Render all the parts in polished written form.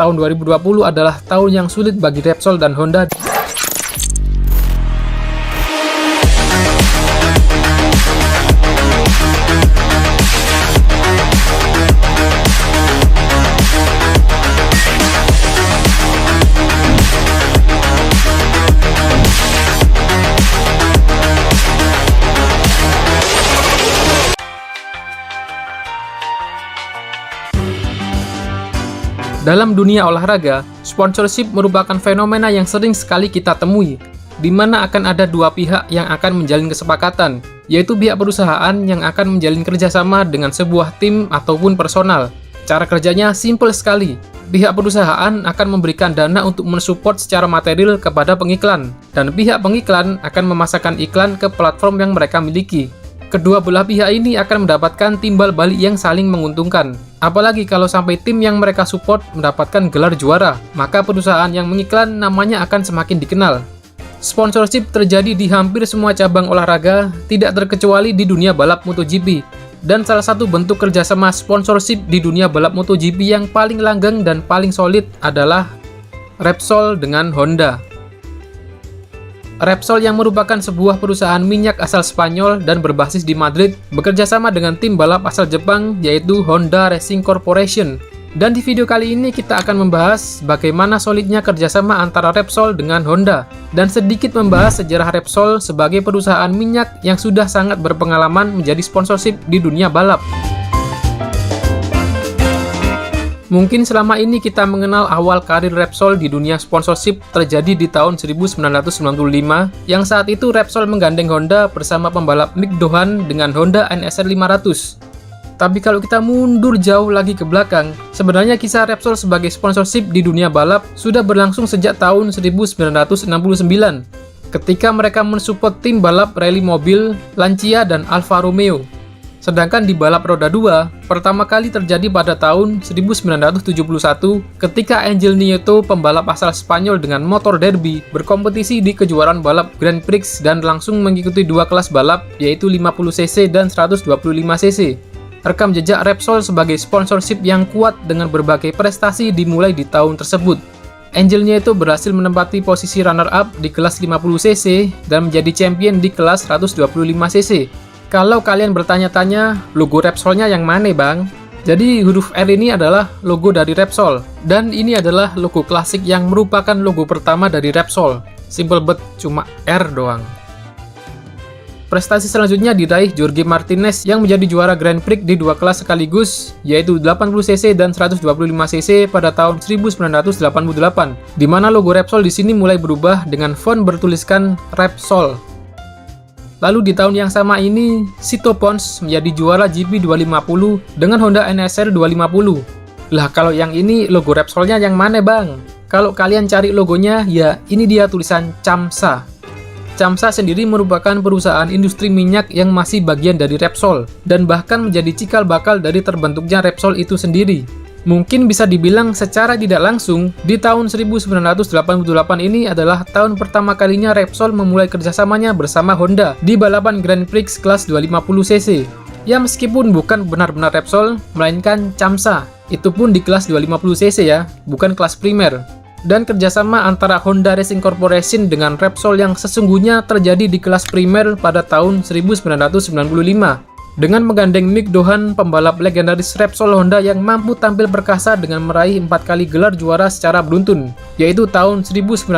tahun 2020 adalah tahun yang sulit bagi Repsol dan Honda. Dalam dunia olahraga, sponsorship merupakan fenomena yang sering sekali kita temui, di mana akan ada dua pihak yang akan menjalin kesepakatan, yaitu pihak perusahaan yang akan menjalin kerjasama dengan sebuah tim ataupun personal. Cara kerjanya simpel sekali. Pihak perusahaan akan memberikan dana untuk mensupport secara material kepada pengiklan, dan pihak pengiklan akan memasarkan iklan ke platform yang mereka miliki. Kedua belah pihak ini akan mendapatkan timbal balik yang saling menguntungkan. Apalagi kalau sampai tim yang mereka support mendapatkan gelar juara, maka perusahaan yang mengiklan namanya akan semakin dikenal. Sponsorship terjadi di hampir semua cabang olahraga, tidak terkecuali di dunia balap MotoGP. Dan salah satu bentuk kerjasama sponsorship di dunia balap MotoGP yang paling langgeng dan paling solid adalah Repsol dengan Honda. Repsol yang merupakan sebuah perusahaan minyak asal Spanyol dan berbasis di Madrid bekerja sama dengan tim balap asal Jepang yaitu Honda Racing Corporation. Dan di video kali ini kita akan membahas bagaimana solidnya kerjasama antara Repsol dengan Honda dan sedikit membahas sejarah Repsol sebagai perusahaan minyak yang sudah sangat berpengalaman menjadi sponsorship di dunia balap. Mungkin selama ini kita mengenal awal karir Repsol di dunia sponsorship terjadi di tahun 1995, yang saat itu Repsol menggandeng Honda bersama pembalap Mick Doohan dengan Honda NSR 500. Tapi kalau kita mundur jauh lagi ke belakang, sebenarnya kisah Repsol sebagai sponsorship di dunia balap sudah berlangsung sejak tahun 1969, ketika mereka mensupport tim balap rally mobil Lancia dan Alfa Romeo. Sedangkan di balap roda 2, pertama kali terjadi pada tahun 1971 ketika Angel Nieto, pembalap asal Spanyol dengan motor derby, berkompetisi di kejuaraan balap Grand Prix dan langsung mengikuti dua kelas balap, yaitu 50cc dan 125cc. Rekam jejak Repsol sebagai sponsorship yang kuat dengan berbagai prestasi dimulai di tahun tersebut. Angel Nieto berhasil menempati posisi runner-up di kelas 50cc dan menjadi champion di kelas 125cc. Kalau kalian bertanya-tanya, logo Repsolnya yang mana bang? Jadi huruf R ini adalah logo dari Repsol, dan ini adalah logo klasik yang merupakan logo pertama dari Repsol. Simple bet, cuma R doang. Prestasi selanjutnya diraih Jorge Martinez yang menjadi juara Grand Prix di dua kelas sekaligus, yaitu 80cc dan 125cc pada tahun 1988, di mana logo Repsol di sini mulai berubah dengan font bertuliskan Repsol. Lalu di tahun yang sama ini, Sito Pons menjadi juara GP 250 dengan Honda NSR 250. Lah kalau yang ini logo Repsolnya yang mana bang? Kalau kalian cari logonya, ya ini dia tulisan CAMSA. CAMSA sendiri merupakan perusahaan industri minyak yang masih bagian dari Repsol, dan bahkan menjadi cikal bakal dari terbentuknya Repsol itu sendiri. Mungkin bisa dibilang secara tidak langsung, di tahun 1988 ini adalah tahun pertama kalinya Repsol memulai kerjasamanya bersama Honda di balapan Grand Prix kelas 250cc. Ya meskipun bukan benar-benar Repsol, melainkan CAMSA, itu pun di kelas 250cc ya, bukan kelas primer. Dan kerjasama antara Honda Racing Corporation dengan Repsol yang sesungguhnya terjadi di kelas primer pada tahun 1995. Dengan menggandeng Mick Doohan, pembalap legendaris Repsol Honda yang mampu tampil perkasa dengan meraih 4 kali gelar juara secara beruntun, yaitu tahun 1995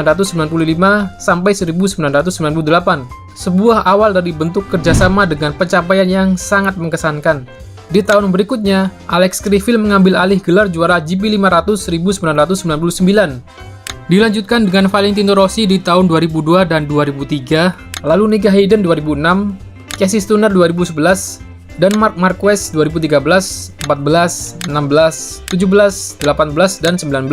sampai 1998. Sebuah awal dari bentuk kerjasama dengan pencapaian yang sangat mengesankan. Di tahun berikutnya, Alex Criville mengambil alih gelar juara GP 500 1999. Dilanjutkan dengan Valentino Rossi di tahun 2002 dan 2003, lalu Nicky Hayden 2006, Casey Stoner 2011, dan Marc Marquez 2013, 14, 16, 17, 18, dan 19.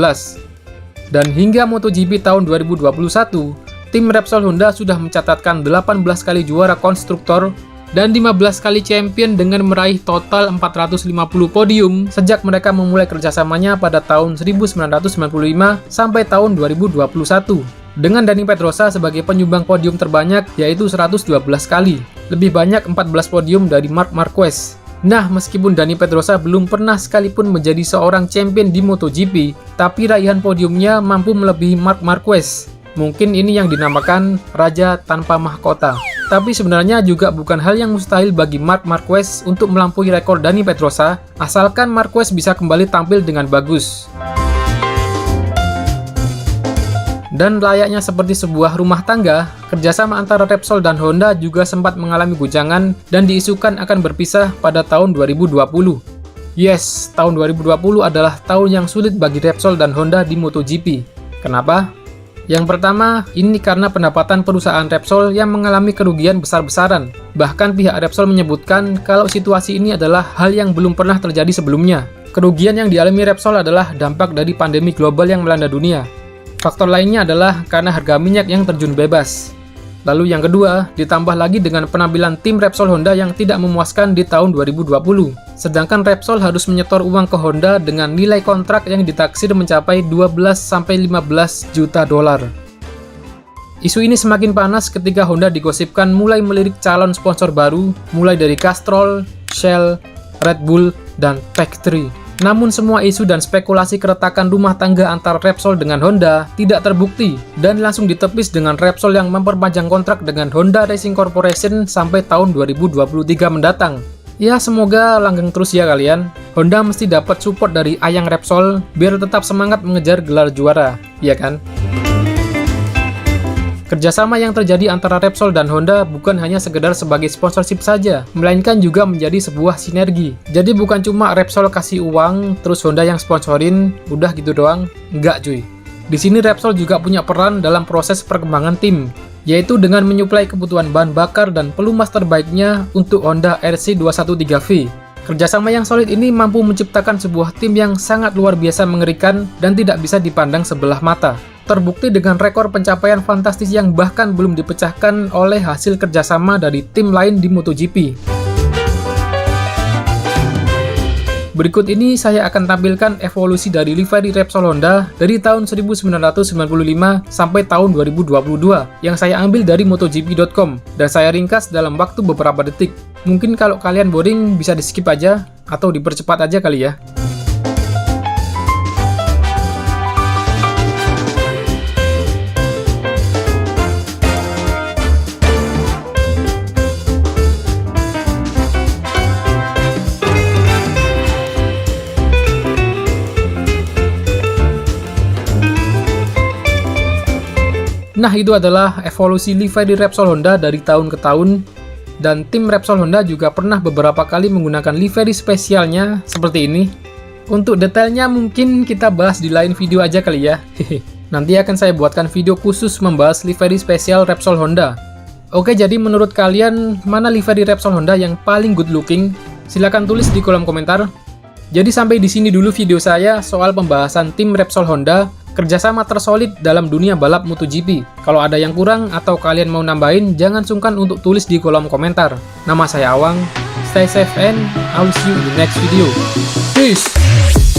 Dan hingga MotoGP tahun 2021, tim Repsol Honda sudah mencatatkan 18 kali juara konstruktor dan 15 kali champion dengan meraih total 450 podium sejak mereka memulai kerjasamanya pada tahun 1995 sampai tahun 2021. Dengan Dani Pedrosa sebagai penyumbang podium terbanyak yaitu 112 kali, lebih banyak 14 podium dari Marc Marquez. Nah, meskipun Dani Pedrosa belum pernah sekalipun menjadi seorang champion di MotoGP, tapi raihan podiumnya mampu melebihi Marc Marquez. Mungkin ini yang dinamakan Raja Tanpa Mahkota. Tapi sebenarnya juga bukan hal yang mustahil bagi Marc Marquez untuk melampaui rekor Dani Pedrosa, asalkan Marquez bisa kembali tampil dengan bagus. Dan layaknya seperti sebuah rumah tangga, kerjasama antara Repsol dan Honda juga sempat mengalami guncangan dan diisukan akan berpisah pada tahun 2020. Yes, tahun 2020 adalah tahun yang sulit bagi Repsol dan Honda di MotoGP. Kenapa? Yang pertama, ini karena pendapatan perusahaan Repsol yang mengalami kerugian besar-besaran. Bahkan pihak Repsol menyebutkan kalau situasi ini adalah hal yang belum pernah terjadi sebelumnya. Kerugian yang dialami Repsol adalah dampak dari pandemi global yang melanda dunia. Faktor lainnya adalah karena harga minyak yang terjun bebas. Lalu yang kedua, ditambah lagi dengan penampilan tim Repsol Honda yang tidak memuaskan di tahun 2020. Sedangkan Repsol harus menyetor uang ke Honda dengan nilai kontrak yang ditaksir mencapai 12-15 juta dolar. Isu ini semakin panas ketika Honda digosipkan mulai melirik calon sponsor baru, mulai dari Castrol, Shell, Red Bull, dan Factory. Namun semua isu dan spekulasi keretakan rumah tangga antara Repsol dengan Honda tidak terbukti dan langsung ditepis dengan Repsol yang memperpanjang kontrak dengan Honda Racing Corporation sampai tahun 2023 mendatang. Ya, semoga langgeng terus ya kalian. Honda mesti dapat support dari Ayang Repsol biar tetap semangat mengejar gelar juara, ya kan? Kerjasama yang terjadi antara Repsol dan Honda bukan hanya sekedar sebagai sponsorship saja, melainkan juga menjadi sebuah sinergi. Jadi bukan cuma Repsol kasih uang, terus Honda yang sponsorin, udah gitu doang. Enggak cuy. Di sini Repsol juga punya peran dalam proses perkembangan tim, yaitu dengan menyuplai kebutuhan bahan bakar dan pelumas terbaiknya untuk Honda RC213V. Kerjasama yang solid ini mampu menciptakan sebuah tim yang sangat luar biasa mengerikan dan tidak bisa dipandang sebelah mata. Terbukti dengan rekor pencapaian fantastis yang bahkan belum dipecahkan oleh hasil kerjasama dari tim lain di MotoGP. Berikut ini saya akan tampilkan evolusi dari livery Repsol Honda dari tahun 1995 sampai tahun 2022 yang saya ambil dari MotoGP.com dan saya ringkas dalam waktu beberapa detik. Mungkin kalau kalian boring bisa di skip aja atau dipercepat aja kali ya. Nah, itu adalah evolusi livery Repsol Honda dari tahun ke tahun, dan tim Repsol Honda juga pernah beberapa kali menggunakan livery spesialnya seperti ini. Untuk detailnya mungkin kita bahas di lain video aja kali ya. Nanti akan saya buatkan video khusus membahas livery spesial Repsol Honda. Oke, jadi menurut kalian mana livery Repsol Honda yang paling good looking? Silahkan tulis di kolom komentar. Jadi sampai di sini dulu video saya soal pembahasan tim Repsol Honda, kerjasama tersolid dalam dunia balap MotoGP. Kalau ada yang kurang atau kalian mau nambahin, jangan sungkan untuk tulis di kolom komentar. Nama saya Awang, stay safe and I'll see you in the next video. Peace!